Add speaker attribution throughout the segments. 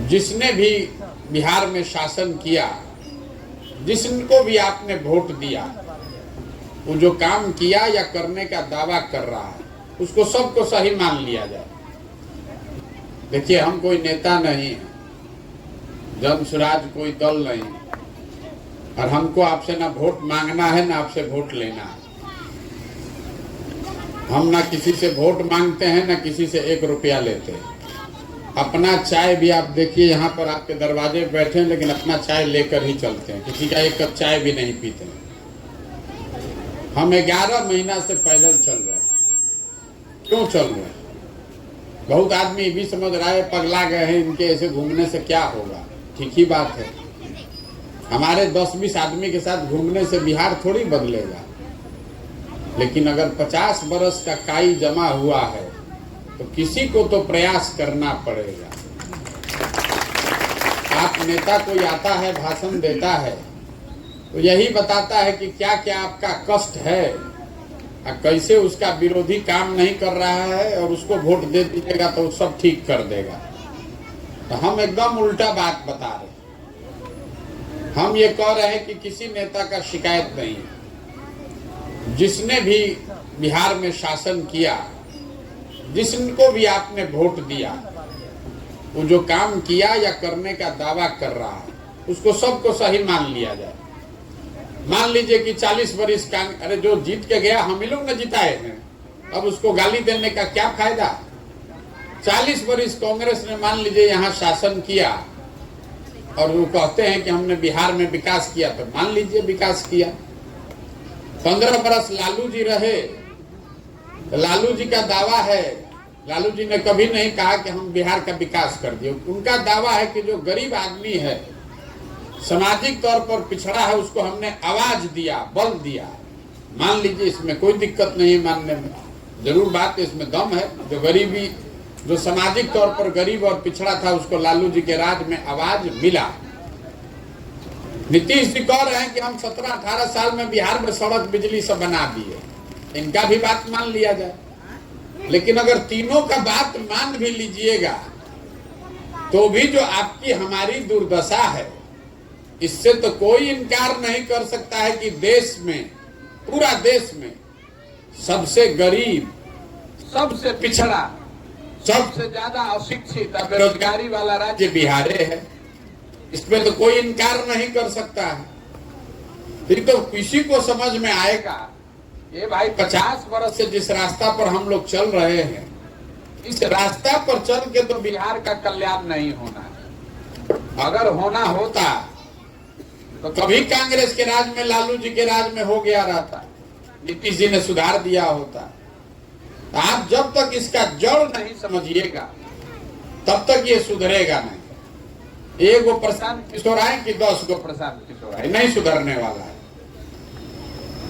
Speaker 1: जिसने भी बिहार में शासन किया, जिसको भी आपने वोट दिया, वो जो काम किया या करने का दावा कर रहा है उसको सबको सही मान लिया जाए। देखिए, हम कोई नेता नहीं है, जन स्वराज कोई दल नहीं, और हमको आपसे ना वोट मांगना है ना आपसे वोट लेना है। हम ना किसी से वोट मांगते हैं ना किसी से 1 रुपया लेते हैं। अपना चाय भी आप देखिए, यहाँ पर आपके दरवाजे पे बैठे हैं, लेकिन अपना चाय लेकर ही चलते हैं, किसी का 1 कप चाय भी नहीं पीते हैं। हम 11 महीना से पैदल चल रहे हैं। क्यों चल रहे हैं? बहुत आदमी भी समझ रहा है पगला गए हैं, इनके ऐसे घूमने से क्या होगा। ठीक ही बात है, हमारे 10-20 आदमी के साथ घूमने से बिहार थोड़ी बदलेगा, लेकिन अगर 50 बरस का काई जमा हुआ है तो किसी को तो प्रयास करना पड़ेगा। आप नेता कोई आता है, भाषण देता है, तो यही बताता है कि क्या क्या आपका कष्ट है और कैसे उसका विरोधी काम नहीं कर रहा है, और उसको वोट दे दीजिएगा तो सब ठीक कर देगा। तो हम एकदम उल्टा बात बता रहे हैं। हम ये कह रहे हैं कि किसी नेता का शिकायत नहीं है। जिसने भी बिहार में शासन किया, जिसको भी आपने वोट दिया, वो जो काम किया या करने का दावा कर रहा है उसको सबको सही मान लिया जाए। मान लीजिए कि 40 वर्ष अरे जो जीत के गया हम ही लोग न जिताए हैं, अब उसको गाली देने का क्या फायदा। 40 वर्ष कांग्रेस ने मान लीजिए यहाँ शासन किया और वो कहते हैं कि हमने बिहार में विकास किया, तो मान लीजिए विकास किया। 15 बरस लालू जी रहे, तो लालू जी का दावा है, लालू जी ने कभी नहीं कहा कि हम बिहार का विकास कर दिए। उनका दावा है कि जो गरीब आदमी है, सामाजिक तौर पर पिछड़ा है, उसको हमने आवाज दिया, बल दिया। मान लीजिए, इसमें कोई दिक्कत नहीं मानने में, जरूर बात इसमें दम है। जो गरीबी, जो सामाजिक तौर पर गरीब और पिछड़ा था, उसको लालू जी के राज में आवाज मिला। नीतीश जी कह रहे हैं कि हम 17-18 साल में बिहार में सड़क बिजली सब बना दिए, इनका भी बात मान लिया जाए। लेकिन अगर तीनों का बात मान भी लीजिएगा तो भी जो आपकी हमारी दुर्दशा है, इससे तो कोई इनकार नहीं कर सकता है कि देश में, पूरा देश में सबसे गरीब, सबसे पिछड़ा, सबसे ज्यादा अशिक्षित और बेरोजगारी वाला राज्य बिहार है। इसमें तो कोई इनकार नहीं कर सकता है। फिर तो किसी को समझ में आएगा, ये भाई 50 वर्ष से जिस रास्ता पर हम लोग चल रहे हैं, इस रास्ता पर चल के तो बिहार का कल्याण नहीं होना। अगर होना होता तो कभी कांग्रेस के राज में, लालू जी के राज में हो गया रहता, नीतीश जी ने सुधार दिया होता। आप जब तक इसका जड़ नहीं समझिएगा तब तक ये सुधरेगा नहीं। 1 गो प्रशांत किशोर आए कि 10 गो प्रशांत किशोर आए, नहीं सुधरने वाला है।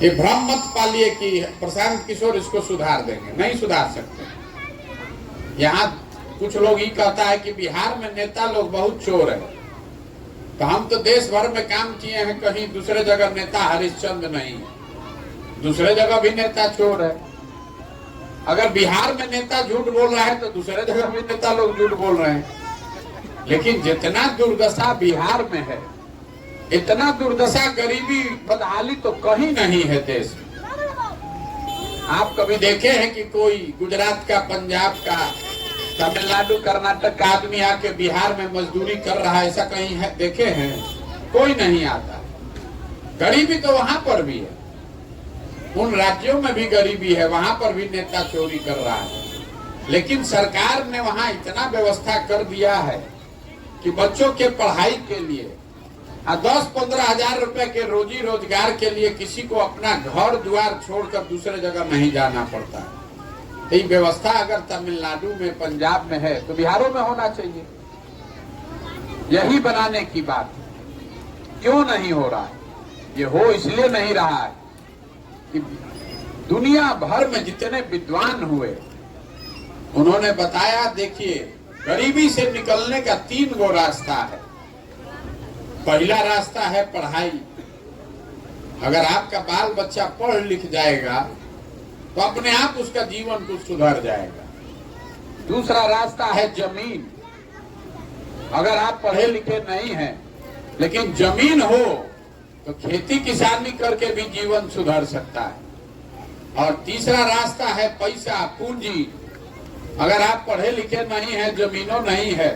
Speaker 1: ये भ्रम मत पालिए कि प्रशांत किशोर इसको सुधार देंगे, नहीं सुधार सकते। यहाँ कुछ लोग ये कहता है कि बिहार में नेता लोग बहुत चोर है, तो हम तो देश भर में काम किए हैं, कहीं दूसरे जगह नेता हरिश्चंद्र नहीं है, दूसरे जगह भी नेता चोर है। अगर बिहार में नेता झूठ बोल रहा है तो दूसरे जगह भी नेता लोग झूठ बोल रहे हैं। लेकिन जितना दुर्दशा बिहार में है, इतना दुर्दशा, गरीबी, बदहाली तो कहीं नहीं है देश में। आप कभी देखे हैं कि कोई गुजरात का, पंजाब का, तमिलनाडु, कर्नाटक का आदमी आके बिहार में मजदूरी कर रहा है? ऐसा कहीं है? देखे हैं? कोई नहीं आता। गरीबी तो वहां पर भी है, उन राज्यों में भी गरीबी है, वहां पर भी नेता चोरी कर रहा है। लेकिन सरकार ने वहां इतना व्यवस्था कर दिया है कि बच्चों के पढ़ाई के लिए 10-15 हजार रुपए के रोजी रोजगार के लिए किसी को अपना घर द्वार छोड़कर दूसरे जगह नहीं जाना पड़ता है। ये व्यवस्था अगर तमिलनाडु में, पंजाब में है तो बिहारों में होना चाहिए। यही बनाने की बात है। क्यों नहीं हो रहा है? ये हो इसलिए नहीं रहा है कि दुनिया भर में जितने विद्वान हुए, उन्होंने बताया, देखिए, गरीबी से निकलने का 3 गो रास्ता है। पहला रास्ता है पढ़ाई। अगर आपका बाल बच्चा पढ़ लिख जाएगा तो अपने आप उसका जीवन कुछ सुधर जाएगा। दूसरा रास्ता है जमीन। अगर आप पढ़े लिखे नहीं हैं लेकिन जमीन हो तो खेती किसानी करके भी जीवन सुधर सकता है। और तीसरा रास्ता है पैसा, पूंजी। अगर आप पढ़े लिखे नहीं हैं, जमीनों नहीं है,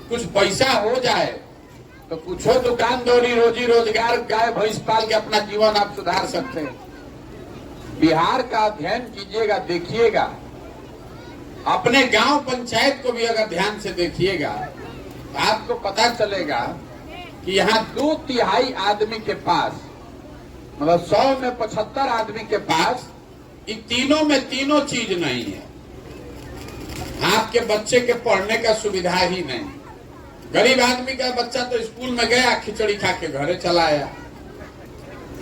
Speaker 1: कुछ पैसा हो जाए तो कुछ दुकान दौरी, रोजी रोजगार, गाय भैंस पाल के अपना जीवन आप सुधार सकते हैं। बिहार का अध्ययन कीजिएगा, देखिएगा। अपने गांव पंचायत को भी अगर ध्यान से देखिएगा तो आपको पता चलेगा कि यहाँ 2/3 आदमी के पास, मतलब 100 में 75 आदमी के पास इन तीनों में तीनों चीज नहीं है। आपके बच्चे के पढ़ने का सुविधा ही नहीं। गरीब आदमी का बच्चा तो स्कूल में गया, खिचड़ी खा के घरे चला आया।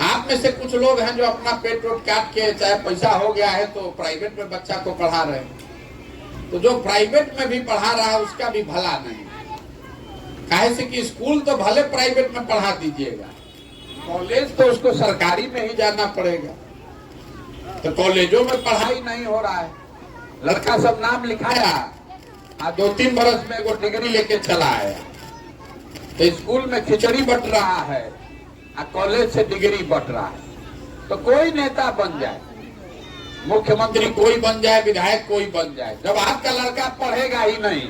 Speaker 1: आप में से कुछ लोग हैं जो अपना पेट वोट काट के, चाहे पैसा हो गया है तो प्राइवेट में बच्चा को पढ़ा रहे हैं। तो जो प्राइवेट में भी पढ़ा रहा है उसका भी भला नहीं। काहे से कि स्कूल तो भले प्राइवेट में पढ़ा दीजिएगा, कॉलेज तो उसको सरकारी में ही जाना पड़ेगा। तो कॉलेजों में पढ़ाई नहीं हो रहा है। लड़का सब नाम लिखाया, 2-3 बरस में वो डिग्री लेके चला आया। तो स्कूल में खिचड़ी बट रहा है, कॉलेज से डिग्री बट रहा है। तो कोई नेता बन जाए, मुख्यमंत्री कोई बन जाए, विधायक कोई बन जाए, जब आपका लड़का पढ़ेगा ही नहीं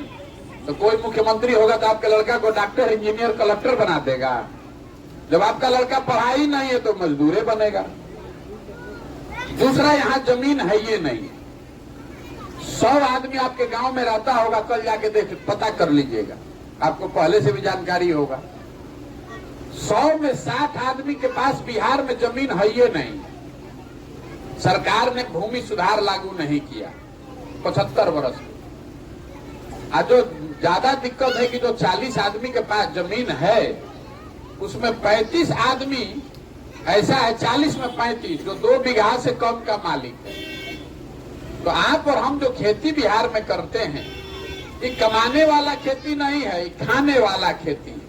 Speaker 1: तो कोई मुख्यमंत्री होगा तो आपके लड़का को डॉक्टर, इंजीनियर, कलेक्टर बना देगा। जब आपका लड़का पढ़ा ही नहीं है तो मजदूरे बनेगा। दूसरा, यहाँ जमीन है ये नहीं। 100 आदमी आपके गांव में रहता होगा, कल जाके देख पता कर लीजिएगा, आपको पहले से भी जानकारी होगा। 100 में 60 आदमी के पास बिहार में जमीन है ये नहीं। सरकार ने भूमि सुधार लागू नहीं किया 75 वर्ष में। आज जो ज्यादा दिक्कत है कि जो 40 आदमी के पास जमीन है उसमें 35 आदमी ऐसा है, 40 में 35 जो 2 बीघा से कम का मालिक है। तो आप और हम जो खेती बिहार में करते हैं, ये कमाने वाला खेती नहीं है, ये खाने वाला खेती है।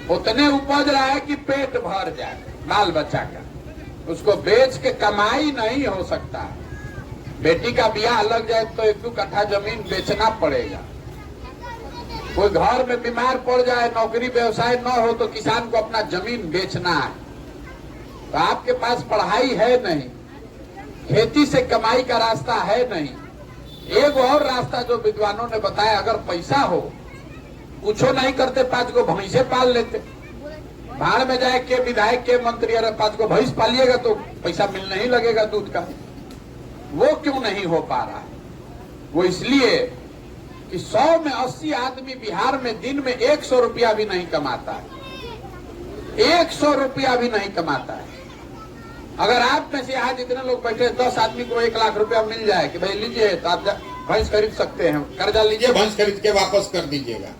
Speaker 1: उतने उपज रहा है कि पेट भर जाए बाल बच्चा का, उसको बेच के कमाई नहीं हो सकता। बेटी का ब्याह लग जाए तो 1-2 कट्ठा जमीन बेचना पड़ेगा। कोई घर में बीमार पड़ जाए, नौकरी व्यवसाय न हो तो किसान को अपना जमीन बेचना है। तो आपके पास पढ़ाई है नहीं, खेती से कमाई का रास्ता है नहीं। एक और रास्ता जो विद्वानों ने बताया, अगर पैसा हो, कुछो नहीं करते, 5 गो भैंसे पाल लेते। भाड़ में जाए के विधायक के मंत्री, अरे 5 गो भैंस पालिएगा तो पैसा मिलने ही लगेगा दूध का। वो क्यों नहीं हो पा रहा है? वो इसलिए कि 100 में 80 आदमी बिहार में दिन में 100 रुपया भी नहीं कमाता है। 100 रुपया भी नहीं कमाता है। अगर आप में से आज जितने लोग बैठे 10 आदमी को 1 लाख रुपया मिल जाए कि भाई लीजिए तो आप भैंस खरीद सकते हैं, कर्जा लीजिए, भैंस खरीद के वापस कर दीजिएगा,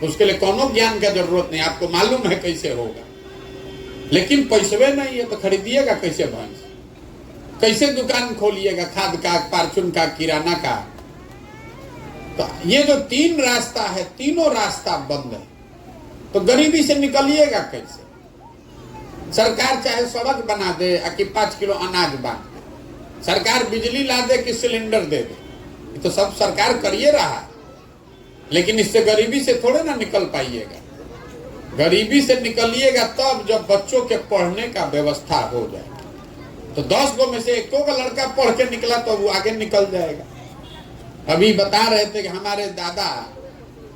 Speaker 1: उसके लिए कोनो ज्ञान का जरूरत नहीं, आपको मालूम है कैसे होगा। लेकिन पैसे नहीं है तो खरीदिएगा कैसे भैंस? कैसे दुकान खोलिएगा, खाद का, फार्चून का, किराना का? तो ये जो 3 रास्ता है, तीनों रास्ता बंद है। तो गरीबी से निकलिएगा कैसे? सरकार चाहे सड़क बना दे कि 5 किलो अनाज बांटे, सरकार बिजली ला दे कि सिलेंडर दे दे, ये तो सब सरकार करिए रहा है। लेकिन इससे गरीबी से थोड़े ना निकल पाइएगा। गरीबी से निकलिएगा तब जब बच्चों के पढ़ने का व्यवस्था हो जाए। तो 10 गो में से 1 का लड़का पढ़ के निकला तो वो आगे निकल जाएगा। अभी बता रहे थे कि हमारे दादा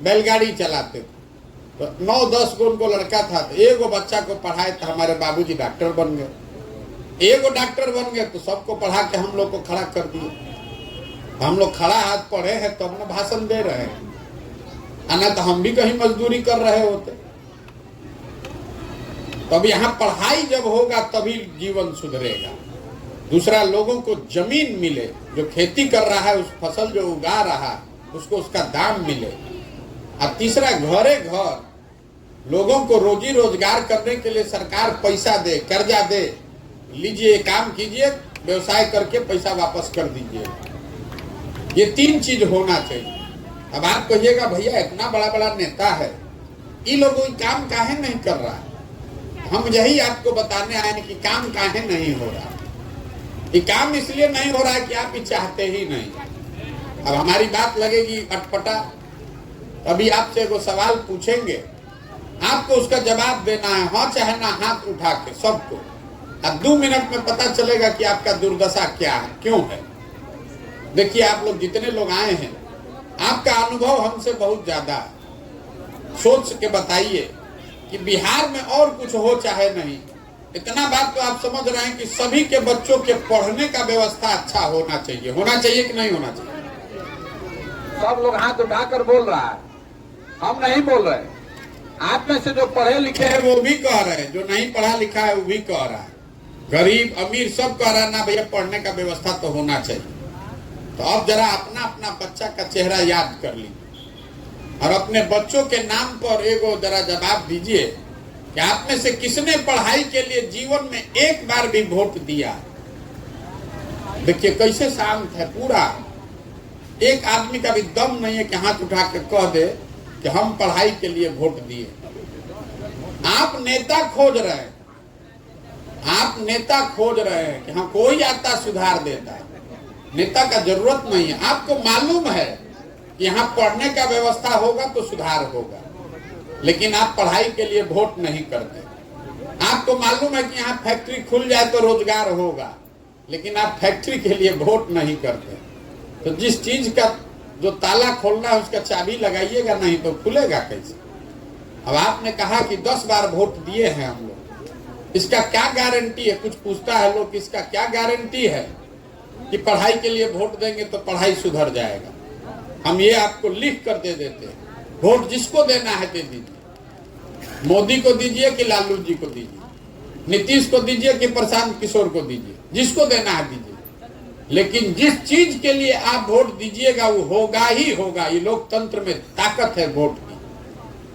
Speaker 1: बैलगाड़ी चलाते थे, तो 9-10 गो उनको लड़का था, तो 1 बच्चा को पढ़ाए तो हमारे बाबूजी डॉक्टर बन गए। 1 डॉक्टर बन गए तो सबको पढ़ा के हम लोग को खड़ा कर दिए। हम लोग खड़ा हाथ पढ़े हैं तो अपना भाषण दे रहे हैं, ना तो हम भी कहीं मजदूरी कर रहे होते। तब यहाँ पढ़ाई जब होगा तभी जीवन सुधरेगा। दूसरा, लोगों को जमीन मिले, जो खेती कर रहा है उस फसल जो उगा रहा है उसको उसका दाम मिले। और तीसरा, घरे घर लोगों को रोजी रोजगार करने के लिए सरकार पैसा दे, कर्जा दे, लीजिए काम कीजिए, व्यवसाय करके पैसा वापस कर दीजिए। ये 3 चीज होना चाहिए। अब आप कहिएगा भैया इतना बड़ा बड़ा नेता है, ये लोग कोई काम काहे नहीं कर रहा है? हम यही आपको बताने आए कि काम काहे नहीं हो रहा। ये काम इसलिए नहीं हो रहा है कि आप ये चाहते ही नहीं। अब हमारी बात लगेगी अटपटा, अभी आपसे वो सवाल पूछेंगे, आपको उसका जवाब देना है, हाँ चाहे ना, हाथ उठा के सबको। अब 2 मिनट में पता चलेगा कि आपका दुर्दशा क्या है, क्यों है। देखिए आप लोग जितने लोग आए हैं, आपका अनुभव हमसे बहुत ज्यादा है। सोच के बताइए कि बिहार में और कुछ हो चाहे नहीं, इतना बात तो आप समझ रहे हैं कि सभी के बच्चों के पढ़ने का व्यवस्था अच्छा होना चाहिए। होना चाहिए कि नहीं होना चाहिए? सब लोग हाथ उठाकर बोल रहा है, हम नहीं बोल रहे। आप में से जो पढ़े लिखे हैं वो भी कह रहे हैं, जो नहीं पढ़ा लिखा है वो भी कह रहा है, गरीब अमीर सब कह रहा है ना भैया पढ़ने का व्यवस्था तो होना चाहिए। तो अब जरा अपना अपना बच्चा का चेहरा याद कर लीजिए और अपने बच्चों के नाम पर एगो जरा जवाब दीजिए कि आप में से किसने पढ़ाई के लिए जीवन में एक बार भी वोट दिया। देखिए कैसे शांत है पूरा, एक आदमी का भी दम नहीं है कि हाथ उठा के कह दे कि हम पढ़ाई के लिए वोट दिए। आप नेता खोज रहे हैं, आप नेता खोज रहे हैं कि हाँ कोई आता सुधार देता। नेता का जरूरत नहीं है। आपको मालूम है कि यहाँ पढ़ने का व्यवस्था होगा तो सुधार होगा, लेकिन आप पढ़ाई के लिए वोट नहीं करते। आपको मालूम है कि यहाँ फैक्ट्री खुल जाए तो रोजगार होगा, लेकिन आप फैक्ट्री के लिए वोट नहीं करते। तो जिस चीज का जो ताला खोलना है उसका चाबी लगाइएगा, नहीं तो खुलेगा कैसे। अब आपने कहा कि 10 बार वोट दिए हैं हम लोग, इसका क्या गारंटी है? कुछ पूछता है लोग, इसका क्या गारंटी है कि पढ़ाई के लिए वोट देंगे तो पढ़ाई सुधर जाएगा? हम ये आपको लिख कर दे देते हैं, वोट जिसको देना है दे दीजिए। मोदी को दीजिए कि लालू जी को दीजिए, नीतीश को दीजिए कि प्रशांत किशोर को दीजिए, जिसको देना है दीजिए, लेकिन जिस चीज के लिए आप वोट दीजिएगा वो होगा ही होगा। ये लोकतंत्र में ताकत है वोट की।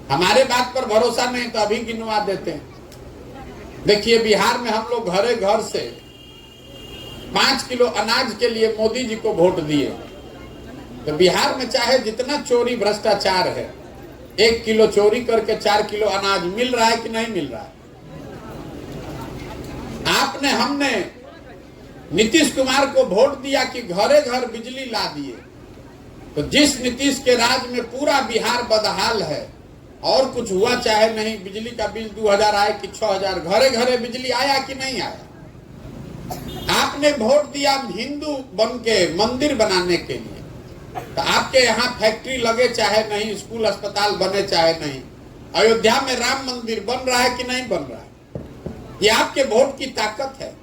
Speaker 1: हमारे बात पर भरोसा नहीं तो अभी गिनवा देते हैं। देखिए बिहार में हम लोग घरे घर से 5 किलो अनाज के लिए मोदी जी को वोट दिए। तो बिहार में चाहे जितना चोरी भ्रष्टाचार है, 1 किलो चोरी करके 4 किलो अनाज मिल रहा है कि नहीं मिल रहा है? आपने हमने नीतीश कुमार को वोट दिया कि घरे घर बिजली ला दिए। तो जिस नीतीश के राज में पूरा बिहार बदहाल है, और कुछ हुआ चाहे नहीं, बिजली का बिल 2000 आए कि 6000, घरे घरे बिजली आया कि नहीं आया? आपने वोट दिया हिंदू बन के मंदिर बनाने के लिए। तो आपके यहाँ फैक्ट्री लगे चाहे नहीं, स्कूल अस्पताल बने चाहे नहीं, अयोध्या में राम मंदिर बन रहा है कि नहीं बन रहा है? ये आपके वोट की ताकत है।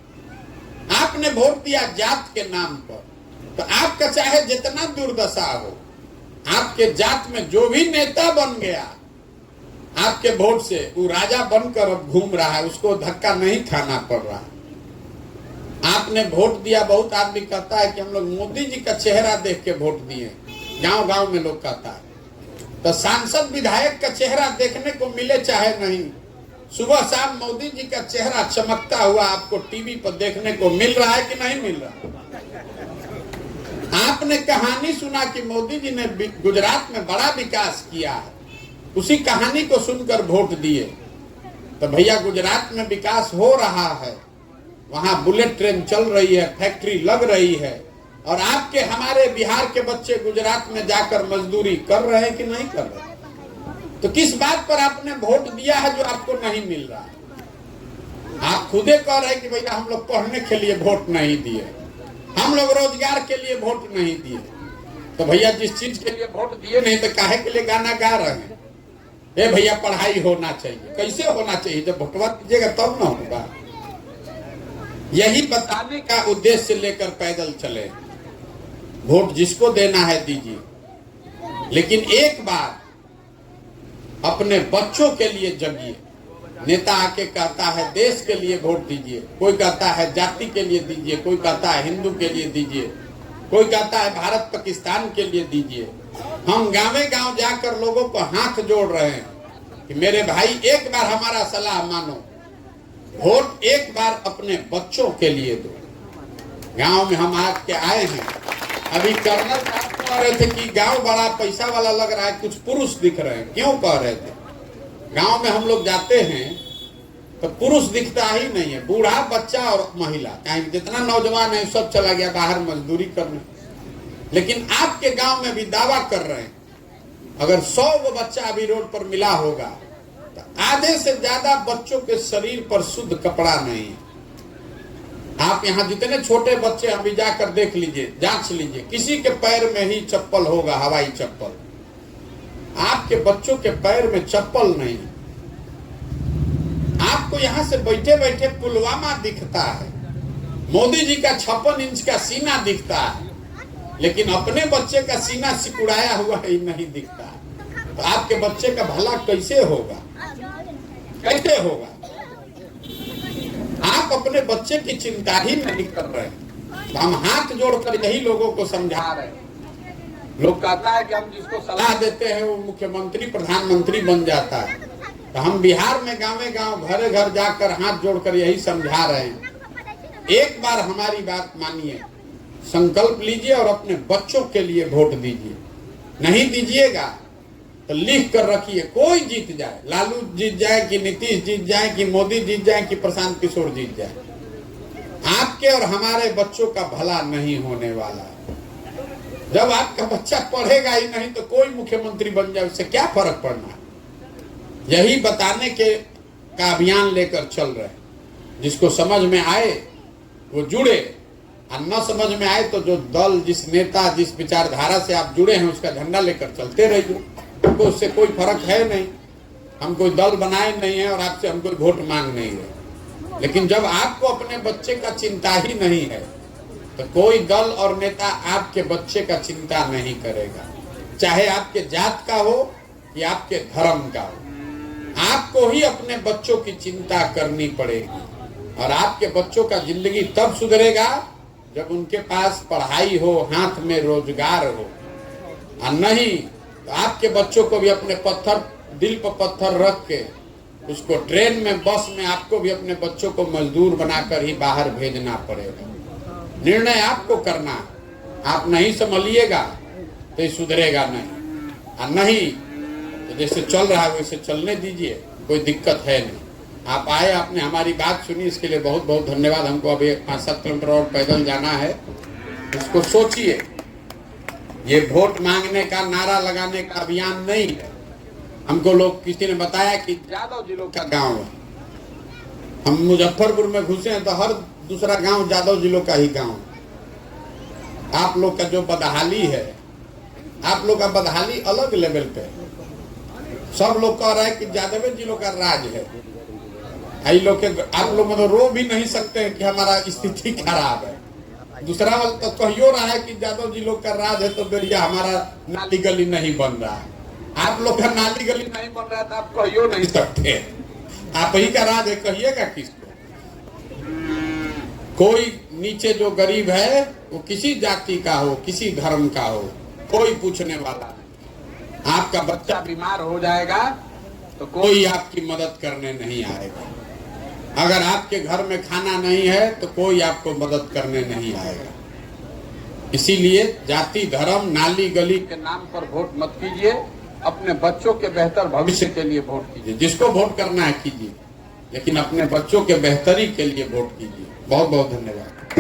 Speaker 1: आपने वोट दिया जात के नाम पर, तो आपका चाहे जितना दुर्दशा हो, आपके जात में जो भी नेता बन गया आपके वोट से, वो राजा बनकर अब घूम रहा है, उसको धक्का नहीं खाना पड़ रहा। आपने वोट दिया, बहुत आदमी कहता है कि हम लोग मोदी जी का चेहरा देख के वोट दिए, गांव गांव में लोग कहता है। तो सांसद विधायक का चेहरा देखने को मिले चाहे नहीं, सुबह शाम मोदी जी का चेहरा चमकता हुआ आपको टीवी पर देखने को मिल रहा है कि नहीं मिल रहा? आपने कहानी सुना कि मोदी जी ने गुजरात में बड़ा विकास किया है, उसी कहानी को सुनकर वोट दिए। तो भैया गुजरात में विकास हो रहा है, वहां बुलेट ट्रेन चल रही है, फैक्ट्री लग रही है, और आपके हमारे बिहार के बच्चे गुजरात में जाकर मजदूरी कर रहे हैं कि नहीं कर रहे? तो किस बात पर आपने वोट दिया है जो आपको नहीं मिल रहा? आप खुदे कह रहे हैं कि भैया हम लोग पढ़ने के लिए वोट नहीं दिए, हम लोग रोजगार के लिए वोट नहीं दिए। तो भैया जिस चीज के लिए वोट दिए नहीं तो काहे के लिए गाना गा रहे हैं? ए भैया पढ़ाई होना चाहिए। कैसे होना चाहिए? जब भोटवा दीजिएगा तब ना होगा। यही बताने का उद्देश्य लेकर पैदल चले, वोट जिसको देना है दीजिए, लेकिन एक बार अपने बच्चों के लिए जगिए। नेता आके कहता है देश के लिए वोट दीजिए, कोई कहता है जाति के लिए दीजिए, कोई कहता है हिंदू के लिए दीजिए, कोई कहता है भारत पाकिस्तान के लिए दीजिए। हम गांवे गांव जाकर लोगों को हाथ जोड़ रहे हैं कि मेरे भाई एक बार हमारा सलाह मानो, वोट एक बार अपने बच्चों के लिए दो। गांव में हम आके आए हैं, अभी कर्नल साहब कह रहे थे कि गांव बड़ा पैसा वाला लग रहा है, कुछ पुरुष दिख रहे हैं। क्यों कह रहे थे? गांव में हम लोग जाते हैं तो पुरुष दिखता ही नहीं है, बूढ़ा, बच्चा और महिला, कहीं जितना नौजवान है सब चला गया बाहर मजदूरी करने। लेकिन आपके गांव में भी दावा कर रहे हैं अगर 100 वो बच्चा अभी रोड पर मिला होगा तो आधे से ज्यादा बच्चों के शरीर पर शुद्ध कपड़ा नहीं है। आप यहाँ जितने छोटे बच्चे अभी जाकर देख लीजिए, जांच लीजिए, किसी के पैर में ही चप्पल होगा, हवाई चप्पल। आपके बच्चों के पैर में चप्पल नहीं। आपको यहाँ से बैठे बैठे पुलवामा दिखता है, मोदी जी का 56 इंच का सीना दिखता है, लेकिन अपने बच्चे का सीना सिकुड़ाया हुआ ही नहीं दिखता। तो आपके बच्चे का भला कैसे होगा, कैसे होगा? आप अपने बच्चे की चिंता ही नहीं कर रहे। तो हम हाथ जोड़कर यही लोगों को समझा रहे हैं। लोग कहता है कि हम जिसको सलाह देते हैं वो मुख्यमंत्री प्रधानमंत्री बन जाता है। तो हम बिहार में गांवे गांव घरे घर जाकर हाथ जोड़कर यही समझा रहे हैं, एक बार हमारी बात मानिए, संकल्प लीजिए और अपने बच्चों के लिए वोट दीजिए। नहीं दीजिएगा तो लिख कर रखिए, कोई जीत जाए, लालू जीत जाए कि नीतीश जीत जाए कि मोदी जीत जाए कि प्रशांत किशोर जीत जाए, आपके और हमारे बच्चों का भला नहीं होने वाला। जब आपका बच्चा पढ़ेगा ही नहीं तो कोई मुख्यमंत्री बन जाए, उससे क्या फर्क पड़ना। यही बताने के का अभियान लेकर चल रहे हैं। जिसको समझ में आए वो जुड़े, और न समझ में आए तो जो दल, जिस नेता, जिस विचारधारा से आप जुड़े हैं उसका झंडा लेकर चलते रहिए। हमको उससे कोई फर्क है नहीं, हम कोई दल बनाए नहीं है और आपसे हम कोई वोट मांग नहीं रहे। लेकिन जब आपको अपने बच्चे का चिंता ही नहीं है तो कोई दल और नेता आपके बच्चे का चिंता नहीं करेगा, चाहे आपके जात का हो या आपके धर्म का हो। आपको ही अपने बच्चों की चिंता करनी पड़ेगी और आपके बच्चों का जिंदगी तब सुधरेगा जब उनके पास पढ़ाई हो, हाथ में रोजगार हो। और नहीं तो आपके बच्चों को भी अपने पत्थर, दिल पर पत्थर रख के उसको ट्रेन में, बस में, आपको भी अपने बच्चों को मजदूर बनाकर ही बाहर भेजना पड़ेगा। निर्णय आपको करना है। आप नहीं संभलिएगा तो ये सुधरेगा नहीं, और नहीं तो जैसे चल रहा है वैसे चलने दीजिए, कोई दिक्कत है नहीं। आप आए, आपने हमारी बात सुनी, इसके लिए बहुत बहुत धन्यवाद। हमको अभी 5-7 किलोमीटर और पैदल जाना है। इसको सोचिए, ये वोट मांगने का, नारा लगाने का अभियान नहीं है। हमको लोग, किसी ने बताया कि जादव जिलों का गांव है। हम मुजफ्फरपुर में घुसे हैं तो हर दूसरा गांव जादव जिलों का ही गांव। आप लोग का जो बदहाली है, आप लोग का बदहाली अलग लेवल पे है। सब लोग कह रहे हैं कि जादव जिलों का राज है। आप लोग मतलब रो भी नहीं सकते हैं कि हमारा स्थिति खराब है। दूसरा वाला तो कहियो रहा है कि जादव जिलों का राज है तो बेरिया हमारा नाली गली नहीं बन रहा है। आप लोग का नाली गली नहीं बन रहा है तो आप कहियो नहीं सकते। आप ही का राज है, कहिएगा किसको? कोई नीचे जो गरीब है वो किसी जाति का हो, किसी धर्म का हो, कोई पूछने वाला नहीं। आपका बच्चा बीमार हो जाएगा तो कोई आपकी मदद करने नहीं आएगा। अगर आपके घर में खाना नहीं है तो कोई आपको मदद करने नहीं आएगा। इसीलिए जाति, धर्म, नाली गली के नाम पर वोट मत कीजिए। अपने बच्चों के बेहतर भविष्य के लिए वोट कीजिए। जिसको वोट करना है कीजिए, लेकिन अपने बच्चों के बेहतरी के लिए वोट कीजिए। बहुत बहुत धन्यवाद।